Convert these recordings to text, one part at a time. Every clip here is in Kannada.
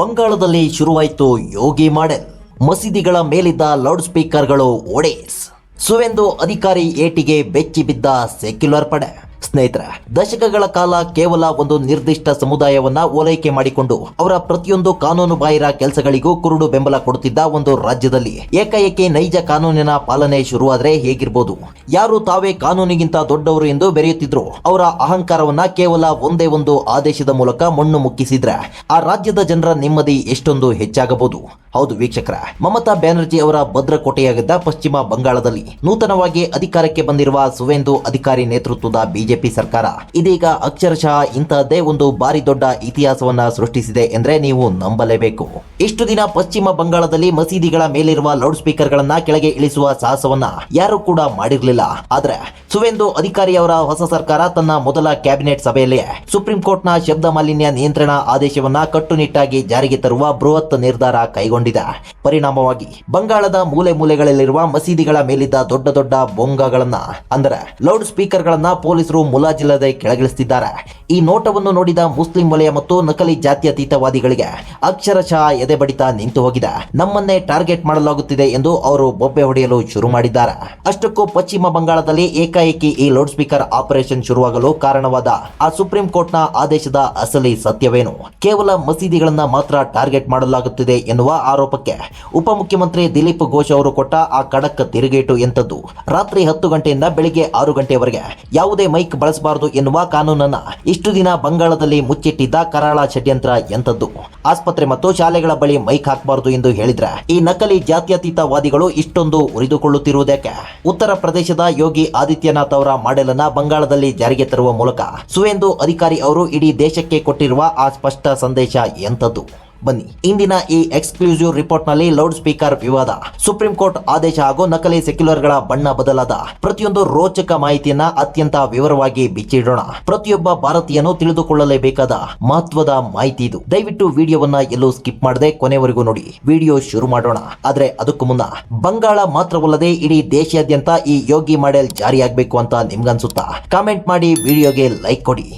ಬಂಗಾಳದಲ್ಲಿ ಶುರುವಾಯಿತು ಯೋಗಿ ಮಾಡೆಲ್. ಮಸೀದಿಗಳ ಮೇಲಿದ್ದ ಲೌಡ್ ಸ್ಪೀಕರ್ಗಳು ಒಡೆಸ್. ಸುವೇಂದು ಅಧಿಕಾರಿ ಏಟಿಗೆ ಬೆಚ್ಚಿ ಬಿದ್ದ ಸೆಕ್ಯುಲರ್ ಪಡೆ. ಸ್ನೇಹಿತರೆ, ದಶಕಗಳ ಕಾಲ ಕೇವಲ ಒಂದು ನಿರ್ದಿಷ್ಟ ಸಮುದಾಯವನ್ನ ಓಲೈಕೆ ಮಾಡಿಕೊಂಡು ಅವರ ಪ್ರತಿಯೊಂದು ಕಾನೂನು ಬಾಹಿರ ಕೆಲಸಗಳಿಗೂ ಕುರುಡು ಬೆಂಬಲ ಕೊಡುತ್ತಿದ್ದ ಒಂದು ರಾಜ್ಯದಲ್ಲಿ ಏಕಾಏಕಿ ನೈಜ ಕಾನೂನಿನ ಪಾಲನೆ ಶುರುವಾದ್ರೆ ಹೇಗಿರ್ಬೋದು? ಯಾರು ತಾವೇ ಕಾನೂನಿಗಿಂತ ದೊಡ್ಡವರು ಎಂದು ಬೆರೆಯುತ್ತಿದ್ರು ಅವರ ಅಹಂಕಾರವನ್ನ ಕೇವಲ ಒಂದೇ ಒಂದು ಆದೇಶದ ಮೂಲಕ ಮಣ್ಣು ಮುಕ್ಕಿಸಿದ್ರೆ ಆ ರಾಜ್ಯದ ಜನರ ನೆಮ್ಮದಿ ಎಷ್ಟೊಂದು ಹೆಚ್ಚಾಗಬಹುದು. ಹೌದು ವೀಕ್ಷಕರ, ಮಮತಾ ಬ್ಯಾನರ್ಜಿ ಅವರ ಭದ್ರಕೋಟೆಯಾಗಿದ್ದ ಪಶ್ಚಿಮ ಬಂಗಾಳದಲ್ಲಿ ನೂತನವಾಗಿ ಅಧಿಕಾರಕ್ಕೆ ಬಂದಿರುವ ಸುವೇಂದು ಅಧಿಕಾರಿ ನೇತೃತ್ವದ ಬಿಜೆಪಿ ಸರ್ಕಾರ ಇದೀಗ ಅಕ್ಷರಶಃ ಇಂತಹದ್ದೇ ಒಂದು ಬಾರಿ ದೊಡ್ಡ ಇತಿಹಾಸವನ್ನ ಸೃಷ್ಟಿಸಿದೆ ಎಂದ್ರೆ ನೀವು ನಂಬಲೇಬೇಕು. ಇಷ್ಟು ದಿನ ಪಶ್ಚಿಮ ಬಂಗಾಳದಲ್ಲಿ ಮಸೀದಿಗಳ ಮೇಲಿರುವ ಲೌಡ್ ಸ್ಪೀಕರ್ ಗಳನ್ನ ಕೆಳಗೆ ಇಳಿಸುವ ಸಾಹಸವನ್ನ ಯಾರು ಕೂಡ ಮಾಡಿರಲಿಲ್ಲ. ಆದ್ರೆ ಸುವೇಂದು ಅಧಿಕಾರಿ ಅವರ ಹೊಸ ಸರ್ಕಾರ ತನ್ನ ಮೊದಲ ಕ್ಯಾಬಿನೆಟ್ ಸಭೆಯಲ್ಲಿ ಸುಪ್ರೀಂ ಕೋರ್ಟ್ನ ಶಬ್ದ ಮಾಲಿನ್ಯ ನಿಯಂತ್ರಣ ಆದೇಶವನ್ನ ಕಟ್ಟುನಿಟ್ಟಾಗಿ ಜಾರಿಗೆ ತರುವ ಬೃಹತ್ ನಿರ್ಧಾರ ಕೈಗೊಂಡಿದೆ. ಪರಿಣಾಮವಾಗಿ ಬಂಗಾಳದ ಮೂಲೆ ಮೂಲೆಗಳಲ್ಲಿರುವ ಮಸೀದಿಗಳ ಮೇಲಿದ್ದ ದೊಡ್ಡ ದೊಡ್ಡ ಬೊಂಗಗಳನ್ನ ಅಂದರೆ ಲೌಡ್ ಸ್ಪೀಕರ್ ಗಳನ್ನ ಪೊಲೀಸರು ಮುಲಾಜಿಲ್ಲದೆ ಕೆಳಗಿಳಿಸುತ್ತಿದ್ದಾರೆ. ಈ ನೋಟವನ್ನು ನೋಡಿದ ಮುಸ್ಲಿಂ ವಲಯ ಮತ್ತು ನಕಲಿ ಜಾತ್ಯತೀತವಾದಿಗಳಿಗೆ ಅಕ್ಷರಶಃ ಎದೆ ಬಡಿತ ನಿಂತು ಹೋಗಿದೆ. ನಮ್ಮನ್ನೇ ಟಾರ್ಗೆಟ್ ಮಾಡಲಾಗುತ್ತಿದೆ ಎಂದು ಅವರು ಬೊಬ್ಬೆ ಹೊಡೆಯಲು ಶುರು ಮಾಡಿದ್ದಾರೆ. ಅಷ್ಟಕ್ಕೂ ಪಶ್ಚಿಮ ಬಂಗಾಳದಲ್ಲಿ ಏಕಾಏಕಿ ಈ ಲೌಡ್ ಸ್ಪೀಕರ್ ಆಪರೇಷನ್ ಶುರುವಾಗಲು ಕಾರಣವಾದ ಆ ಸುಪ್ರೀಂ ಕೋರ್ಟ್ನ ಆದೇಶದ ಅಸಲಿ ಸತ್ಯವೇನು? ಕೇವಲ ಮಸೀದಿಗಳನ್ನ ಮಾತ್ರ ಟಾರ್ಗೆಟ್ ಮಾಡಲಾಗುತ್ತಿದೆ ಎನ್ನುವ ಆರೋಪಕ್ಕೆ ಉಪಮುಖ್ಯಮಂತ್ರಿ ದಿಲೀಪ್ ಘೋಷ್ ಅವರು ಕೊಟ್ಟ ಆ ಖಡಕ್ ತಿರುಗೇಟು ಎಂತದ್ದು? ರಾತ್ರಿ 10 ಗಂಟೆಯಿಂದ ಬೆಳಿಗ್ಗೆ 6 ಗಂಟೆಯವರೆಗೆ ಯಾವುದೇ ಮೈಕ್ ಬಳಸಬಾರದು ಎನ್ನುವ ಕಾನೂನನ್ನ ಇಷ್ಟು ದಿನ ಬಂಗಾಳದಲ್ಲಿ ಮುಚ್ಚಿಟ್ಟಿದ್ದ ಕರಾಳ ಷಡ್ಯಂತ್ರ ಎಂತದ್ದು? ಆಸ್ಪತ್ರೆ ಮತ್ತು ಶಾಲೆಗಳ ಬಳಿ ಮೈಕ್ ಹಾಕಬಾರದು ಎಂದು ಹೇಳಿದ್ರೆ ಈ ನಕಲಿ ಜಾತ್ಯತೀತವಾದಿಗಳು ಇಷ್ಟೊಂದು ಉರಿದುಕೊಳ್ಳುತ್ತಿರುವುದಕ್ಕೆ? ಉತ್ತರ ಪ್ರದೇಶದ ಯೋಗಿ ಆದಿತ್ಯನಾಥ್ ಅವರ ಮಾಡೆಲ್ ಅನ್ನ ಬಂಗಾಳದಲ್ಲಿ ಜಾರಿಗೆ ತರುವ ಮೂಲಕ ಸುವೇಂದು ಅಧಿಕಾರಿ ಅವರು ಇಡೀ ದೇಶಕ್ಕೆ ಕೊಟ್ಟಿರುವ ಆ ಸ್ಪಷ್ಟ ಸಂದೇಶ ಎಂತದ್ದು? ಬನ್ನಿ, ಇಂದಿನ ಈ ಎಕ್ಸ್ಕ್ಲೂಸಿವ್ ರಿಪೋರ್ಟ್ ನಲ್ಲಿ ಲೌಡ್ ಸ್ಪೀಕರ್ ವಿವಾದ, ಸುಪ್ರೀಂ ಕೋರ್ಟ್ ಆದೇಶ ಹಾಗೂ ನಕಲಿ ಸೆಕ್ಯುಲರ್ ಗಳ ಬಣ್ಣ ಬದಲಾದ ಪ್ರತಿಯೊಂದು ರೋಚಕ ಮಾಹಿತಿಯನ್ನ ಅತ್ಯಂತ ವಿವರವಾಗಿ ಬಿಚ್ಚಿಡೋಣ. ಪ್ರತಿಯೊಬ್ಬ ಭಾರತೀಯನು ತಿಳಿದುಕೊಳ್ಳಲೇಬೇಕಾದ ಮಹತ್ವದ ಮಾಹಿತಿ ಇದು. ದಯವಿಟ್ಟು ವಿಡಿಯೋವನ್ನ ಎಲ್ಲೂ ಸ್ಕಿಪ್ ಮಾಡದೆ ಕೊನೆವರೆಗೂ ನೋಡಿ. ವಿಡಿಯೋ ಶುರು ಮಾಡೋಣ. ಆದ್ರೆ ಅದಕ್ಕೂ ಮುನ್ನ ಬಂಗಾಳ ಮಾತ್ರವಲ್ಲದೆ ಇಡೀ ದೇಶಾದ್ಯಂತ ಈ ಯೋಗಿ ಮಾಡೆಲ್ ಜಾರಿಯಾಗಬೇಕು ಅಂತ ನಿಮ್ಗನ್ಸುತ್ತಾ? ಕಾಮೆಂಟ್ ಮಾಡಿ, ವಿಡಿಯೋಗೆ ಲೈಕ್ ಕೊಡಿ.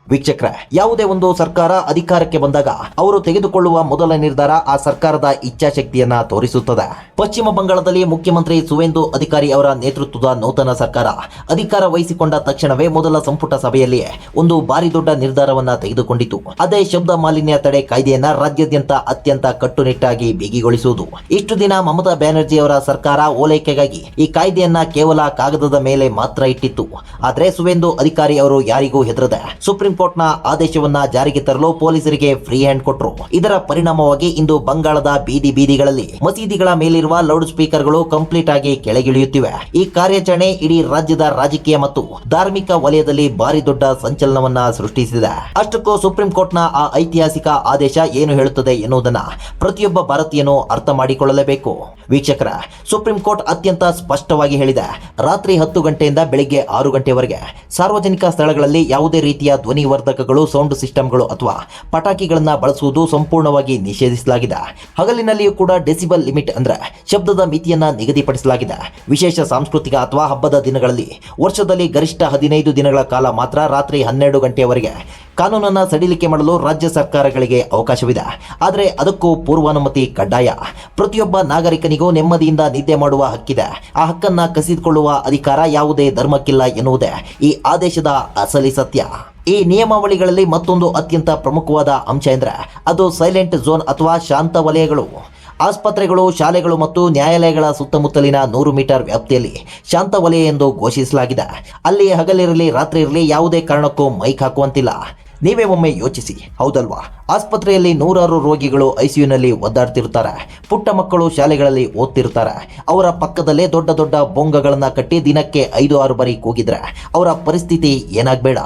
ವೀಕ್ಷಕರೇ, ಯಾವುದೇ ಒಂದು ಸರ್ಕಾರ ಅಧಿಕಾರಕ್ಕೆ ಬಂದಾಗ ಅವರು ತೆಗೆದುಕೊಳ್ಳುವ ಮೊದಲ ನಿರ್ಧಾರ ಆ ಸರ್ಕಾರದ ಇಚ್ಛಾಶಕ್ತಿಯನ್ನ ತೋರಿಸುತ್ತದೆ. ಪಶ್ಚಿಮ ಬಂಗಾಳದಲ್ಲಿ ಮುಖ್ಯಮಂತ್ರಿ ಸುವೇಂದು ಅಧಿಕಾರಿ ಅವರ ನೇತೃತ್ವದ ನೂತನ ಸರ್ಕಾರ ಅಧಿಕಾರ ವಹಿಸಿಕೊಂಡ ತಕ್ಷಣವೇ ಮೊದಲ ಸಂಪುಟ ಸಭೆಯಲ್ಲಿಯೇ ಒಂದು ಭಾರಿ ದೊಡ್ಡ ನಿರ್ಧಾರವನ್ನ ತೆಗೆದುಕೊಂಡಿತು. ಅದೇ ಶಬ್ದ ಮಾಲಿನ್ಯ ತಡೆ ಕಾಯ್ದೆಯನ್ನ ರಾಜ್ಯಾದ್ಯಂತ ಅತ್ಯಂತ ಕಟ್ಟುನಿಟ್ಟಾಗಿ ಬಿಗಿಗೊಳಿಸುವುದು. ಇಷ್ಟು ದಿನ ಮಮತಾ ಬ್ಯಾನರ್ಜಿ ಅವರ ಸರ್ಕಾರ ಓಲೈಕೆಗಾಗಿ ಈ ಕಾಯ್ದೆಯನ್ನ ಕೇವಲ ಕಾಗದದ ಮೇಲೆ ಮಾತ್ರ ಇಟ್ಟಿತ್ತು. ಆದ್ರೆ ಸುವೇಂದು ಅಧಿಕಾರಿ ಅವರು ಯಾರಿಗೂ ಹೆದರದೆ ಸುಪ್ರೀಂ ಕೋರ್ಟ್ನ ಆದೇಶವನ್ನ ಜಾರಿಗೆ ತರಲು ಪೊಲೀಸರಿಗೆ ಫ್ರೀ ಹ್ಯಾಂಡ್ ಕೊಟ್ಟರು. ಇದರ ಪರಿಣಾಮವಾಗಿ ಇಂದು ಬಂಗಾಳದ ಬೀದಿ ಬೀದಿಗಳಲ್ಲಿ ಮಸೀದಿಗಳ ಮೇಲಿರುವ ಲೌಡ್ ಸ್ಪೀಕರ್ಗಳು ಕಂಪ್ಲೀಟ್ ಆಗಿ ಕೆಳಗಿಳಿಯುತ್ತಿವೆ. ಈ ಕಾರ್ಯಾಚರಣೆ ಇಡೀ ರಾಜ್ಯದ ರಾಜಕೀಯ ಮತ್ತು ಧಾರ್ಮಿಕ ವಲಯದಲ್ಲಿ ಭಾರಿ ದೊಡ್ಡ ಸಂಚಲನವನ್ನ ಸೃಷ್ಟಿಸಿದೆ. ಅಷ್ಟಕ್ಕೂ ಸುಪ್ರೀಂ ಕೋರ್ಟ್ನ ಆ ಐತಿಹಾಸಿಕ ಆದೇಶ ಏನು ಹೇಳುತ್ತದೆ ಎನ್ನುವುದನ್ನ ಪ್ರತಿಯೊಬ್ಬ ಭಾರತೀಯನು ಅರ್ಥ ಮಾಡಿಕೊಳ್ಳಲೇಬೇಕು. ವೀಕ್ಷಕರ, ಸುಪ್ರೀಂ ಕೋರ್ಟ್ ಅತ್ಯಂತ ಸ್ಪಷ್ಟವಾಗಿ ಹೇಳಿದೆ, ರಾತ್ರಿ 10 ಗಂಟೆಯಿಂದ ಬೆಳಿಗ್ಗೆ 6 ಗಂಟೆವರೆಗೆ ಸಾರ್ವಜನಿಕ ಸ್ಥಳಗಳಲ್ಲಿ ಯಾವುದೇ ರೀತಿಯ ಧ್ವನಿ ವರ್ಧಕಗಳು, ಸೌಂಡ್ ಸಿಸ್ಟಮ್ಗಳು ಅಥವಾ ಪಟಾಕಿಗಳನ್ನ ಬಳಸುವುದು ಸಂಪೂರ್ಣವಾಗಿ ನಿಷೇಧಿಸಲಾಗಿದೆ. ಹಗಲಿನಲ್ಲಿಯೂ ಕೂಡ ಡೆಸಿಬಲ್ ಲಿಮಿಟ್ ಅಂದ್ರೆ ಶಬ್ದದ ಮಿತಿಯನ್ನ ನಿಗದಿಪಡಿಸಲಾಗಿದೆ. ವಿಶೇಷ ಸಾಂಸ್ಕೃತಿಕ ಅಥವಾ ಹಬ್ಬದ ದಿನಗಳಲ್ಲಿ ವರ್ಷದಲ್ಲಿ ಗರಿಷ್ಠ 15 ದಿನಗಳ ಕಾಲ ಮಾತ್ರ ರಾತ್ರಿ 12 ಗಂಟೆಯವರೆಗೆ ಕಾನೂನನ್ನ ಸಡಿಲಿಕೆ ಮಾಡಲು ರಾಜ್ಯ ಸರ್ಕಾರಗಳಿಗೆ ಅವಕಾಶವಿದೆ. ಆದರೆ ಅದಕ್ಕೂ ಪೂರ್ವಾನುಮತಿ ಕಡ್ಡಾಯ. ಪ್ರತಿಯೊಬ್ಬ ನಾಗರಿಕನಿಗೂ ನೆಮ್ಮದಿಯಿಂದ ನಿದ್ದೆ ಮಾಡುವ ಹಕ್ಕಿದೆ. ಆ ಹಕ್ಕನ್ನ ಕಸಿದುಕೊಳ್ಳುವ ಅಧಿಕಾರ ಯಾವುದೇ ಧರ್ಮಕ್ಕಿಲ್ಲ ಎನ್ನುವುದೇ ಈ ಆದೇಶದ ಅಸಲಿ ಸತ್ಯ. ಈ ನಿಯಮಾವಳಿಗಳಲ್ಲಿ ಮತ್ತೊಂದು ಅತ್ಯಂತ ಪ್ರಮುಖವಾದ ಅಂಶ ಎಂದರೆ ಅದು ಸೈಲೆಂಟ್ ಝೋನ್ ಅಥವಾ ಶಾಂತ ವಲಯಗಳು. ಆಸ್ಪತ್ರೆಗಳು, ಶಾಲೆಗಳು ಮತ್ತು ನ್ಯಾಯಾಲಯಗಳ ಸುತ್ತಮುತ್ತಲಿನ 100 ಮೀಟರ್ ವ್ಯಾಪ್ತಿಯಲ್ಲಿ ಶಾಂತ ವಲಯ ಎಂದು ಘೋಷಿಸಲಾಗಿದೆ. ಅಲ್ಲಿ ಹಗಲಿರಲಿ ರಾತ್ರಿ ಇರಲಿ ಯಾವುದೇ ಕಾರಣಕ್ಕೂ ಮೈಕ್ ಹಾಕುವಂತಿಲ್ಲ. ನೀವೇ ಒಮ್ಮೆ ಯೋಚಿಸಿ, ಹೌದಲ್ವಾ? ಆಸ್ಪತ್ರೆಯಲ್ಲಿ 100 ರೋಗಿಗಳು ಐಸಿಯುನಲ್ಲಿ ಒದ್ದಾಡ್ತಿರ್ತಾರೆ. ಪುಟ್ಟ ಮಕ್ಕಳು ಶಾಲೆಗಳಲ್ಲಿ ಓದ್ತಿರ್ತಾರೆ. ಅವರ ಪಕ್ಕದಲ್ಲೇ ದೊಡ್ಡ ದೊಡ್ಡ ಬೊಂಗಗಳನ್ನ ಕಟ್ಟಿ ದಿನಕ್ಕೆ 5-6 ಬಾರಿ ಕೂಗಿದ್ರೆ ಅವರ ಪರಿಸ್ಥಿತಿ ಏನಾಗಬೇಡ?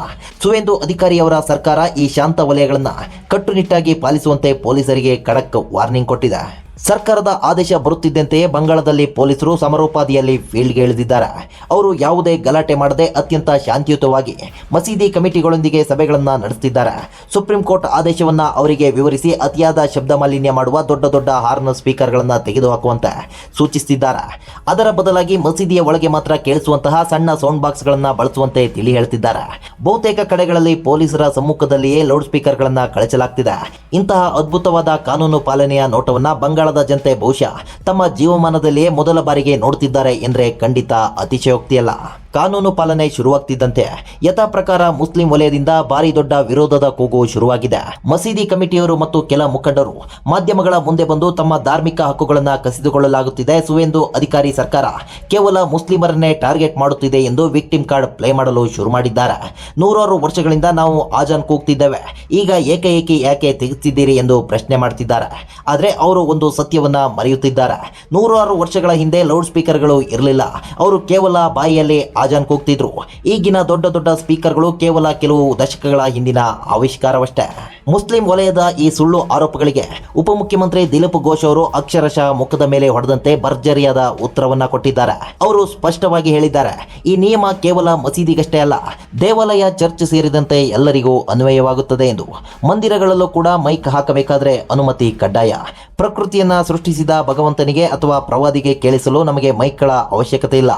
ಸುವೇಂದು ಅಧಿಕಾರಿ ಅವರ ಸರ್ಕಾರ ಈ ಶಾಂತ ವಲಯಗಳನ್ನ ಕಟ್ಟುನಿಟ್ಟಾಗಿ ಪಾಲಿಸುವಂತೆ ಪೊಲೀಸರಿಗೆ ಖಡಕ್ ವಾರ್ನಿಂಗ್ ಕೊಟ್ಟಿದೆ. ಸರ್ಕಾರದ ಆದೇಶ ಬರುತ್ತಿದ್ದಂತೆಯೇ ಬಂಗಾಳದಲ್ಲಿ ಪೊಲೀಸರು ಸಮರೋಪಾದಿಯಲ್ಲಿ ಫೀಲ್ಡ್ಗೆ ಇಳಿದಿದ್ದಾರೆ. ಅವರು ಯಾವುದೇ ಗಲಾಟೆ ಮಾಡದೆ ಅತ್ಯಂತ ಶಾಂತಿಯುತವಾಗಿ ಮಸೀದಿ ಕಮಿಟಿಗಳೊಂದಿಗೆ ಸಭೆಗಳನ್ನು ನಡೆಸುತ್ತಿದ್ದಾರೆ. ಸುಪ್ರೀಂ ಕೋರ್ಟ್ ಆದೇಶವನ್ನ ಅವರಿಗೆ ವಿವರಿಸಿ ಅತಿಯಾದ ಶಬ್ದ ಮಾಲಿನ್ಯ ಮಾಡುವ ದೊಡ್ಡ ದೊಡ್ಡ ಹಾರ್ನ್ ಸ್ಪೀಕರ್ಗಳನ್ನು ತೆಗೆದುಹಾಕುವಂತೆ ಸೂಚಿಸುತ್ತಿದ್ದಾರೆ. ಅದರ ಬದಲಾಗಿ ಮಸೀದಿಯ ಒಳಗೆ ಮಾತ್ರ ಕೇಳಿಸುವಂತಹ ಸಣ್ಣ ಸೌಂಡ್ ಬಾಕ್ಸ್ ಗಳನ್ನ ಬಳಸುವಂತೆ ತಿಳಿ ಹೇಳ್ತಿದ್ದಾರೆ. ಬಹುತೇಕ ಕಡೆಗಳಲ್ಲಿ ಪೊಲೀಸರ ಸಮ್ಮುಖದಲ್ಲಿಯೇ ಲೌಡ್ ಸ್ಪೀಕರ್ ಗಳನ್ನ ಕಳಚಲಾಗ್ತಿದೆ. ಇಂತಹ ಅದ್ಭುತವಾದ ಕಾನೂನು ಪಾಲನೆಯ ನೋಟವನ್ನ ಬಂಗಾಳದ ಜನತೆ ಬಹುಶಃ ತಮ್ಮ ಜೀವಮಾನದಲ್ಲಿಯೇ ಮೊದಲ ಬಾರಿಗೆ ನೋಡ್ತಿದ್ದಾರೆ ಎಂದ್ರೆ ಖಂಡಿತ ಅತಿಶಯೋಕ್ತಿಯಲ್ಲ. ಕಾನೂನು ಪಾಲನೆ ಶುರುವಾಗ್ತಿದ್ದಂತೆ ಯಥಾ ಪ್ರಕಾರ ಮುಸ್ಲಿಂ ವಲಯದಿಂದ ಭಾರಿ ದೊಡ್ಡ ವಿರೋಧದ ಕೂಗು ಶುರುವಾಗಿದೆ. ಮಸೀದಿ ಕಮಿಟಿಯವರು ಮತ್ತು ಕೆಲ ಮುಖಂಡರು ಮಾಧ್ಯಮಗಳ ಮುಂದೆ ಬಂದು ತಮ್ಮ ಧಾರ್ಮಿಕ ಹಕ್ಕುಗಳನ್ನು ಕಸಿದುಕೊಳ್ಳಲಾಗುತ್ತಿದೆ, ಸುವೇಂದು ಅಧಿಕಾರಿ ಸರ್ಕಾರ ಕೇವಲ ಮುಸ್ಲಿಮರನ್ನೇ ಟಾರ್ಗೆಟ್ ಮಾಡುತ್ತಿದೆ ಎಂದು ವಿಕ್ಟಿಮ್ ಕಾರ್ಡ್ ಪ್ಲೇ ಮಾಡಲು ಶುರು ಮಾಡಿದ್ದಾರೆ. ನೂರಾರು ವರ್ಷಗಳಿಂದ ನಾವು ಆಜಾನ್ ಕೂಗ್ತಿದ್ದೇವೆ, ಈಗ ಏಕಾಏಕಿ ಯಾಕೆ ತೆಗೆಸಿದ್ದೀರಿ ಎಂದು ಪ್ರಶ್ನೆ ಮಾಡ್ತಿದ್ದಾರೆ. ಆದರೆ ಅವರು ಒಂದು ಸತ್ಯವನ್ನ ಮರೆಯುತ್ತಿದ್ದಾರೆ. ನೂರಾರು ವರ್ಷಗಳ ಹಿಂದೆ ಲೌಡ್ ಸ್ಪೀಕರ್ಗಳು ಇರಲಿಲ್ಲ, ಅವರು ಕೇವಲ ಬಾಯಿಯಲ್ಲಿ ಆಜಾನ್ ಕೂಗ್ತಿದ್ರು. ಈಗಿನ ದೊಡ್ಡ ದೊಡ್ಡ ಸ್ಪೀಕರ್ಗಳು ಕೇವಲ ಕೆಲವು ದಶಕಗಳ ಹಿಂದಿನ ಆವಿಷ್ಕಾರವಷ್ಟೇ. ಮುಸ್ಲಿಂ ವಲಯದ ಈ ಸುಳ್ಳು ಆರೋಪಗಳಿಗೆ ಉಪಮುಖ್ಯಮಂತ್ರಿ ದಿಲೀಪ್ ಘೋಷ್ ಅವರು ಅಕ್ಷರಶಃ ಮುಖದ ಮೇಲೆ ಹೊಡೆದಂತೆ ಭರ್ಜರಿಯಾದ ಉತ್ತರವನ್ನ ಕೊಟ್ಟಿದ್ದಾರೆ. ಅವರು ಸ್ಪಷ್ಟವಾಗಿ ಹೇಳಿದ್ದಾರೆ, ಈ ನಿಯಮ ಕೇವಲ ಮಸೀದಿಗಷ್ಟೇ ಅಲ್ಲ, ದೇವಾಲಯ, ಚರ್ಚ್ ಸೇರಿದಂತೆ ಎಲ್ಲರಿಗೂ ಅನ್ವಯವಾಗುತ್ತದೆ ಎಂದು. ಮಂದಿರಗಳಲ್ಲೂ ಕೂಡ ಮೈಕ್ ಹಾಕಬೇಕಾದ್ರೆ ಅನುಮತಿ ಕಡ್ಡಾಯ. ಪ್ರಕೃತಿಯನ್ನ ಸೃಷ್ಟಿಸಿದ ಭಗವಂತನಿಗೆ ಅಥವಾ ಪ್ರವಾದಿಗೆ ಕೇಳಿಸಲು ನಮಗೆ ಮೈಕ್ಗಳ ಅವಶ್ಯಕತೆ ಇಲ್ಲ.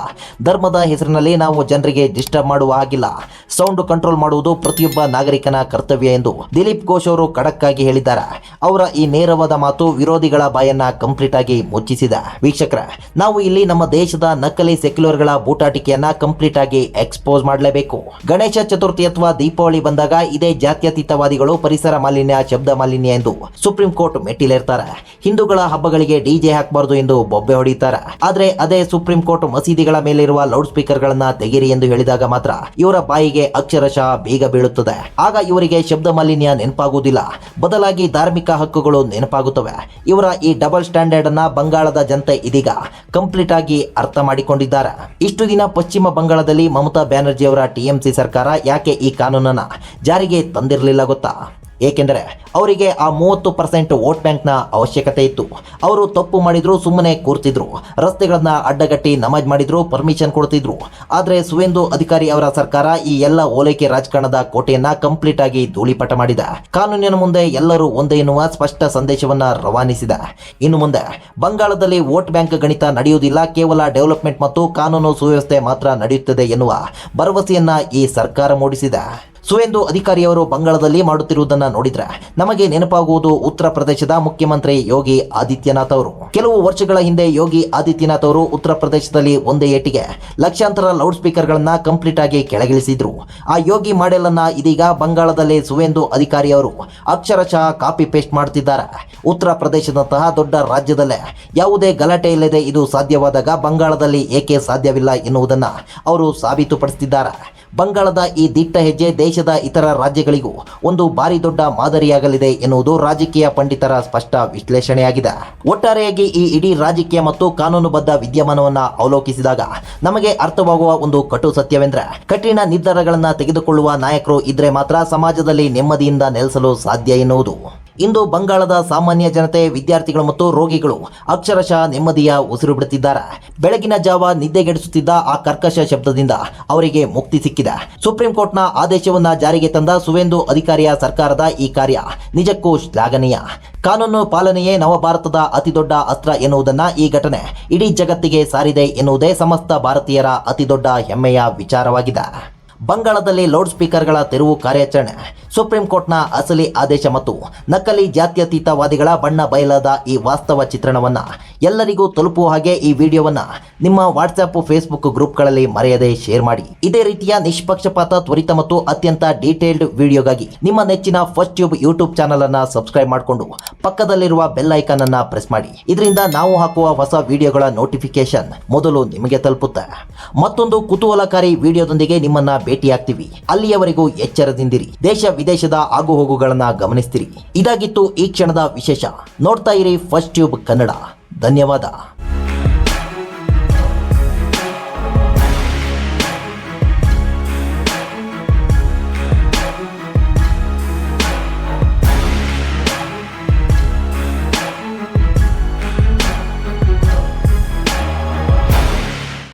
ಧರ್ಮದ ಹೆಸರಿನಲ್ಲಿ ನಾವು ಜನರಿಗೆ ಡಿಸ್ಟರ್ಬ್ ಮಾಡುವ ಹಾಗಿಲ್ಲ. ಸೌಂಡ್ ಕಂಟ್ರೋಲ್ ಮಾಡುವುದು ಪ್ರತಿಯೊಬ್ಬ ನಾಗರಿಕನ ಕರ್ತವ್ಯ ಎಂದು ದಿಲೀಪ್ ಘೋಷ್ ಅವರು ಖಡಕ್ ಆಗಿ ಹೇಳಿದ್ದಾರೆ. ಅವರ ಈ ನೇರವಾದ ಮಾತು ವಿರೋಧಿಗಳ ಬಾಯನ್ನ ಕಂಪ್ಲೀಟ್ ಆಗಿ ಮುಚ್ಚಿಸಿದೆ. ವೀಕ್ಷಕರೇ, ನಾವು ಇಲ್ಲಿ ನಮ್ಮ ದೇಶದ ನಕಲಿ ಸೆಕ್ಯುಲರ್ಗಳ ಬೂಟಾಟಿಕೆಯನ್ನ ಕಂಪ್ಲೀಟ್ ಆಗಿ ಎಕ್ಸ್ಪೋಸ್ ಮಾಡಲೇಬೇಕು. ಗಣೇಶ ಚತುರ್ಥಿ ಅಥವಾ ದೀಪಾವಳಿ ಬಂದಾಗ ಇದೇ ಜಾತ್ಯತೀತವಾದಿಗಳು ಪರಿಸರ ಮಾಲಿನ್ಯ, ಶಬ್ದ ಮಾಲಿನ್ಯ ಎಂದು ಸುಪ್ರೀಂ ಕೋರ್ಟ್ ಮೆಟ್ಟಿಲೇರ್ತಾರೆ. ಹಿಂದೂಗಳ ಹಬ್ಬಗಳಿಗೆ ಡಿಜೆ ಹಾಕಬಾರದು ಎಂದು ಬೊಬ್ಬೆ ಹೊಡೆಯುತ್ತಾರೆ. ಆದ್ರೆ ಅದೇ ಸುಪ್ರೀಂ ಕೋರ್ಟ್ ಮಸೀದಿಗಳ ಮೇಲಿರುವ ಲೌಡ್ ಸ್ಪೀಕರ್ ಗಳನ್ನ ತೆಗೆರಿ ಎಂದು ಹೇಳಿದಾಗ ಮಾತ್ರ ಇವರ ಬಾಯಿಗೆ ಅಕ್ಷರಶಃ ಬೀಗ ಬೀಳುತ್ತದೆ. ಆಗ ಇವರಿಗೆ ಶಬ್ದ ಮಾಲಿನ್ಯ ನೆನಪಾಗುವುದಿಲ್ಲ, ಬದಲಾಗಿ ಧಾರ್ಮಿಕ ಹಕ್ಕುಗಳು ನೆನಪಾಗುತ್ತವೆ. ಇವರ ಈ ಡಬಲ್ ಸ್ಟ್ಯಾಂಡರ್ಡ್ ಅನ್ನ ಬಂಗಾಳದ ಜನತೆ ಇದೀಗ ಕಂಪ್ಲೀಟ್ ಆಗಿ ಅರ್ಥ ಮಾಡಿಕೊಂಡಿದ್ದಾರೆ. ಇಷ್ಟು ದಿನ ಪಶ್ಚಿಮ ಬಂಗಾಳದಲ್ಲಿ ಮಮತಾ ಬ್ಯಾನರ್ಜಿ ಅವರ ಟಿಎಂಸಿ ಸರ್ಕಾರ ಯಾಕೆ ಈ ಕಾನೂನನ್ನ ಜಾರಿಗೆ ತಂದಿರಲಿಲ್ಲ ಗೊತ್ತಾ? ಏಕೆಂದರೆ ಅವರಿಗೆ ಆ 30% ವೋಟ್ ಬ್ಯಾಂಕ್ನ ಅವಶ್ಯಕತೆ ಇತ್ತು. ಅವರು ತಪ್ಪು ಮಾಡಿದ್ರು, ಸುಮ್ಮನೆ ಕೂರ್ತಿದ್ರು, ರಸ್ತೆಗಳನ್ನ ಅಡ್ಡಗಟ್ಟಿ ನಮಾಜ್ ಮಾಡಿದ್ರು, ಪರ್ಮಿಷನ್ ಕೊಡ್ತಿದ್ರು. ಆದರೆ ಸುವೇಂದು ಅಧಿಕಾರಿ ಅವರ ಸರ್ಕಾರ ಈ ಎಲ್ಲ ಓಲೈಕೆ ರಾಜಕಾರಣದ ಕೋಟೆಯನ್ನ ಕಂಪ್ಲೀಟ್ ಆಗಿ ಧೂಳಿಪಟ ಮಾಡಿದೆ. ಕಾನೂನಿನ ಮುಂದೆ ಎಲ್ಲರೂ ಒಂದೇ ಎನ್ನುವ ಸ್ಪಷ್ಟ ಸಂದೇಶವನ್ನ ರವಾನಿಸಿದೆ. ಇನ್ನು ಮುಂದೆ ಬಂಗಾಳದಲ್ಲಿ ವೋಟ್ ಬ್ಯಾಂಕ್ ಗಣಿತ ನಡೆಯುವುದಿಲ್ಲ, ಕೇವಲ ಡೆವಲಪ್ಮೆಂಟ್ ಮತ್ತು ಕಾನೂನು ಸುವ್ಯವಸ್ಥೆ ಮಾತ್ರ ನಡೆಯುತ್ತದೆ ಎನ್ನುವ ಭರವಸೆಯನ್ನ ಈ ಸರ್ಕಾರ ಮೂಡಿಸಿದೆ. ಸುವೇಂದು ಅಧಿಕಾರಿಯವರು ಬಂಗಾಳದಲ್ಲಿ ಮಾಡುತ್ತಿರುವುದನ್ನು ನೋಡಿದ್ರೆ ನಮಗೆ ನೆನಪಾಗುವುದು ಉತ್ತರ ಪ್ರದೇಶದ ಮುಖ್ಯಮಂತ್ರಿ ಯೋಗಿ ಆದಿತ್ಯನಾಥ್ ಅವರು. ಕೆಲವು ವರ್ಷಗಳ ಹಿಂದೆ ಯೋಗಿ ಆದಿತ್ಯನಾಥ್ ಅವರು ಉತ್ತರ ಪ್ರದೇಶದಲ್ಲಿ ಒಂದೇ ಏಟಿಗೆ ಲಕ್ಷಾಂತರ ಲೌಡ್ ಸ್ಪೀಕರ್ ಗಳನ್ನ ಕಂಪ್ಲೀಟ್ ಆಗಿ ಕೆಳಗಿಳಿಸಿದ್ರು. ಆ ಯೋಗಿ ಮಾಡೆಲ್ ಅನ್ನ ಇದೀಗ ಬಂಗಾಳದಲ್ಲಿ ಸುವೇಂದು ಅಧಿಕಾರಿಯವರು ಅಕ್ಷರಶಃ ಕಾಪಿ ಪೇಸ್ಟ್ ಮಾಡ್ತಿದ್ದಾರೆ. ಉತ್ತರ ಪ್ರದೇಶದಂತಹ ದೊಡ್ಡ ರಾಜ್ಯದಲ್ಲೇ ಯಾವುದೇ ಗಲಾಟೆ ಇಲ್ಲದೆ ಇದು ಸಾಧ್ಯವಾದಾಗ ಬಂಗಾಳದಲ್ಲಿ ಏಕೆ ಸಾಧ್ಯವಿಲ್ಲ ಎನ್ನುವುದನ್ನ ಅವರು ಸಾಬೀತುಪಡಿಸುತ್ತಿದ್ದಾರೆ. ಬಂಗಾಳದ ಈ ದಿಟ್ಟ ಹೆಜ್ಜೆ ದೇಶದ ಇತರ ರಾಜ್ಯಗಳಿಗೂ ಒಂದು ಭಾರಿ ದೊಡ್ಡ ಮಾದರಿಯಾಗಲಿದೆ ಎನ್ನುವುದು ರಾಜಕೀಯ ಪಂಡಿತರ ಸ್ಪಷ್ಟ ವಿಶ್ಲೇಷಣೆಯಾಗಿದೆ. ಒಟ್ಟಾರೆಯಾಗಿ ಈ ಇಡೀ ರಾಜಕೀಯ ಮತ್ತು ಕಾನೂನುಬದ್ಧ ವಿದ್ಯಮಾನವನ್ನ ಅವಲೋಕಿಸಿದಾಗ ನಮಗೆ ಅರ್ಥವಾಗುವ ಒಂದು ಕಟು ಸತ್ಯವೆಂದ್ರೆ, ಕಠಿಣ ನಿರ್ಧಾರಗಳನ್ನ ತೆಗೆದುಕೊಳ್ಳುವ ನಾಯಕರು ಇದ್ರೆ ಮಾತ್ರ ಸಮಾಜದಲ್ಲಿ ನೆಮ್ಮದಿಯಿಂದ ನೆಲೆಸಲು ಸಾಧ್ಯ ಎನ್ನುವುದು. ಇಂದು ಬಂಗಾಳದ ಸಾಮಾನ್ಯ ಜನತೆ, ವಿದ್ಯಾರ್ಥಿಗಳು ಮತ್ತು ರೋಗಿಗಳು ಅಕ್ಷರಶಃ ನೆಮ್ಮದಿಯ ಉಸಿರು ಬಿಡುತ್ತಿದ್ದಾರೆ. ಬೆಳಗಿನ ಜಾವ ನಿದ್ದೆಗೆಡಿಸುತ್ತಿದ್ದ ಆ ಕರ್ಕಶ ಶಬ್ದದಿಂದ ಅವರಿಗೆ ಮುಕ್ತಿ ಸಿಕ್ಕಿದೆ. ಸುಪ್ರೀಂ ಕೋರ್ಟ್ನ ಆದೇಶವನ್ನ ಜಾರಿಗೆ ತಂದ ಸುವೇಂದು ಅಧಿಕಾರಿಯ ಸರ್ಕಾರದ ಈ ಕಾರ್ಯ ನಿಜಕ್ಕೂ ಶ್ಲಾಘನೀಯ. ಕಾನೂನು ಪಾಲನೆಯೇ ನವಭಾರತದ ಅತಿದೊಡ್ಡ ಅಸ್ತ್ರ ಎನ್ನುವುದನ್ನ ಈ ಘಟನೆ ಇಡೀ ಜಗತ್ತಿಗೆ ಸಾರಿದೆ ಎನ್ನುವುದೇ ಸಮಸ್ತ ಭಾರತೀಯರ ಅತಿದೊಡ್ಡ ಹೆಮ್ಮೆಯ ವಿಚಾರವಾಗಿದೆ. ಬಂಗಾಳದಲ್ಲಿ ಲೌಡ್ ಸ್ಪೀಕರ್ಗಳ ತೆರವು ಕಾರ್ಯಾಚರಣೆ, ಸುಪ್ರೀಂ ಕೋರ್ಟ್ನ ಅಸಲಿ ಆದೇಶ ಮತ್ತು ನಕಲಿ ಜಾತ್ಯತೀತವಾದಿಗಳ ಬಣ್ಣ ಬಯಲಾದ ಈ ವಾಸ್ತವ ಚಿತ್ರಣವನ್ನ ಎಲ್ಲರಿಗೂ ತಲುಪುವ ಹಾಗೆ ಈ ವಿಡಿಯೋವನ್ನ ನಿಮ್ಮ ವಾಟ್ಸ್ಆಪ್, ಫೇಸ್ಬುಕ್ ಗ್ರೂಪ್ಗಳಲ್ಲಿ ಮರೆಯದೆ ಶೇರ್ ಮಾಡಿ. ಇದೇ ರೀತಿಯ ನಿಷ್ಪಕ್ಷಪಾತ, ತ್ವರಿತ ಮತ್ತು ಅತ್ಯಂತ ಡೀಟೇಲ್ಡ್ ವಿಡಿಯೋಗಾಗಿ ನಿಮ್ಮ ನೆಚ್ಚಿನ ಫಸ್ಟ್ ಟ್ಯೂಬ್ ಯೂಟ್ಯೂಬ್ ಚಾನಲ್ ಅನ್ನ ಸಬ್ಸ್ಕ್ರೈಬ್ ಮಾಡಿಕೊಂಡು ಪಕ್ಕದಲ್ಲಿರುವ ಬೆಲ್ ಐಕಾನ್ ಅನ್ನ ಪ್ರೆಸ್ ಮಾಡಿ. ಇದರಿಂದ ನಾವು ಹಾಕುವ ಹೊಸ ವಿಡಿಯೋಗಳ ನೋಟಿಫಿಕೇಶನ್ ಮೊದಲು ನಿಮಗೆ ತಲುಪುತ್ತೆ. ಮತ್ತೊಂದು ಕುತೂಹಲಕಾರಿ ವಿಡಿಯೋದೊಂದಿಗೆ ನಿಮ್ಮನ್ನ ಭೇಟಿಯಾಗ್ತೀವಿ. ಅಲ್ಲಿಯವರೆಗೂ ಎಚ್ಚರದಿಂದಿರಿ, ದೇಶ ವಿದೇಶದ ಆಗುಹೋಗುಗಳನ್ನ ಗಮನಿಸ್ತಿರಿ. ಇದಾಗಿತ್ತು ಈ ಕ್ಷಣದ ವಿಶೇಷ. ನೋಡ್ತಾ ಇರಿ ಫಸ್ಟ್ ಟ್ಯೂಬ್ ಕನ್ನಡ. ಧನ್ಯವಾದ.